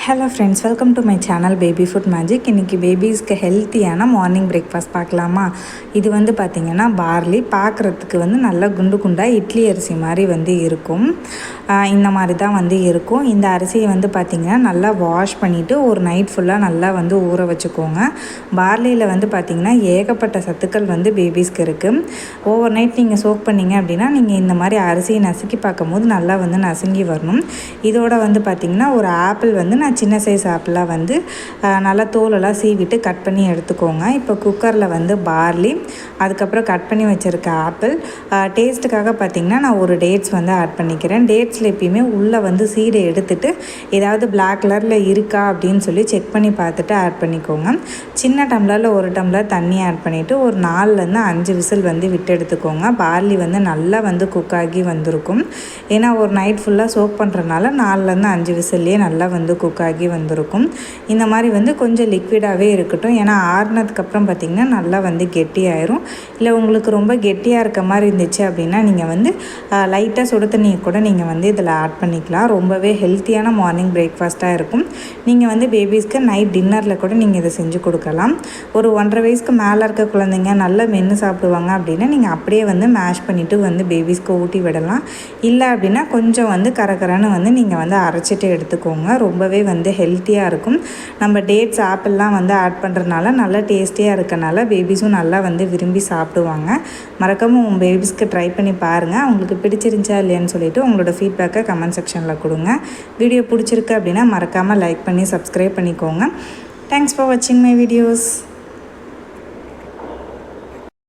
Hello friends, welcome to my channel baby food magic. இன்றைக்கி பேபிஸ்க்கு ஹெல்த்தியான morning breakfast பார்க்கலாமா? இது பார்த்திங்கன்னா பார்லி பார்க்குறதுக்கு நல்லா குண்டு குண்டாக இட்லி அரிசி மாதிரி இருக்கும். இந்த மாதிரி தான் இருக்கும். இந்த அரிசியை பார்த்திங்கன்னா நல்லா வாஷ் பண்ணிவிட்டு ஒரு நைட் ஃபுல்லாக நல்லா ஊற வச்சுக்கோங்க. பார்லியில் பார்த்திங்கன்னா ஏகப்பட்ட சத்துக்கள் பேபிஸ்க்கு இருக்குது. ஓவர் நைட் நீங்கள் சோக் பண்ணிங்க அப்படின்னா நீங்கள் இந்த மாதிரி அரிசியை நசுக்கி பார்க்கும்போது நல்லா நசுங்கி வரணும். இதோட பார்த்திங்கன்னா ஒரு ஆப்பிள் நான் சின்ன சைஸ் ஆப்பிளாக நல்லா தோலெல்லாம் சீவிட்டு கட் பண்ணி எடுத்துக்கோங்க. இப்போ குக்கரில் பார்லி, அதுக்கப்புறம் கட் பண்ணி வச்சுருக்க ஆப்பிள், டேஸ்ட்டுக்காக பார்த்திங்கன்னா நான் ஒரு டேட்ஸ் ஆட் பண்ணிக்கிறேன். டேட்ஸில் எப்பயுமே உள்ளே சீடை எடுத்துகிட்டு ஏதாவது பிளாக் கலரில் இருக்கா அப்படின்னு சொல்லி செக் பண்ணி பார்த்துட்டு ஆட் பண்ணிக்கோங்க. சின்ன டம்ளரில் ஒரு டம்ளர் தண்ணி ஆட் பண்ணிவிட்டு ஒரு 4லேருந்து 5 விசில் விட்டு எடுத்துக்கோங்க. பார்லி நல்லா குக் ஆகி வந்திருக்கும். ஏன்னா ஒரு நைட் ஃபுல்லாக சோக் பண்ணுறதுனால 4லேருந்து 5 விசில்லையே நல்லா குக் ஆகி வந்திருக்கும். இந்த மாதிரி கொஞ்சம் லிக்விடாகவே இருக்கட்டும். ஏன்னா ஆறுனதுக்கப்புறம் பார்த்திங்கன்னா நல்லா கெட்டியாயிரும். இல்லை உங்களுக்கு ரொம்ப கெட்டியாக இருக்க மாதிரி இருந்துச்சு அப்படின்னா நீங்கள் லைட்டாக சுடு தண்ணியை கூட நீங்கள் இதில் ஆட் பண்ணிக்கலாம். ரொம்பவே ஹெல்த்தியான மார்னிங் பிரேக்ஃபாஸ்ட்டாக இருக்கும். நீங்கள் பேபிஸ்க்கு நைட் டின்னரில் கூட நீங்கள் இதை செஞ்சு கொடுக்கலாம். ஒரு 1.5 வயசுக்கு மேலே இருக்க குழந்தைங்க நல்லா மென்று சாப்பிடுவாங்க அப்படின்னா நீங்கள் அப்படியே மேஷ் பண்ணிவிட்டு பேபிஸ்க்கு ஊட்டி விடலாம். இல்லை அப்படின்னா கொஞ்சம் கரகரன்னு நீங்கள் அரைச்சிட்டு எடுத்துக்கோங்க. ரொம்பவே ஹெல்த்தியாக இருக்கும். நம்ம டேட்ஸ் ஆப்பிள்லாம் ஆட் பண்ணுறதுனால நல்லா டேஸ்டியாக இருக்கனால பேபிஸும் நல்லா விரும்பி சாப்பிடுவாங்க. மறக்காமல் உங்கள் பேபிஸ்க்கு ட்ரை பண்ணி பாருங்கள். உங்களுக்கு பிடிச்சிருந்துச்சா இல்லையான்னு சொல்லிவிட்டு உங்களோட ஃபீட்பேக்கை கமெண்ட் செக்ஷனில் கொடுங்க. வீடியோ பிடிச்சிருக்கு அப்படின்னா மறக்காமல் லைக் பண்ணி சப்ஸ்கிரைப் பண்ணிக்கோங்க. தேங்க்ஸ் ஃபார் வாட்சிங் மை வீடியோஸ்.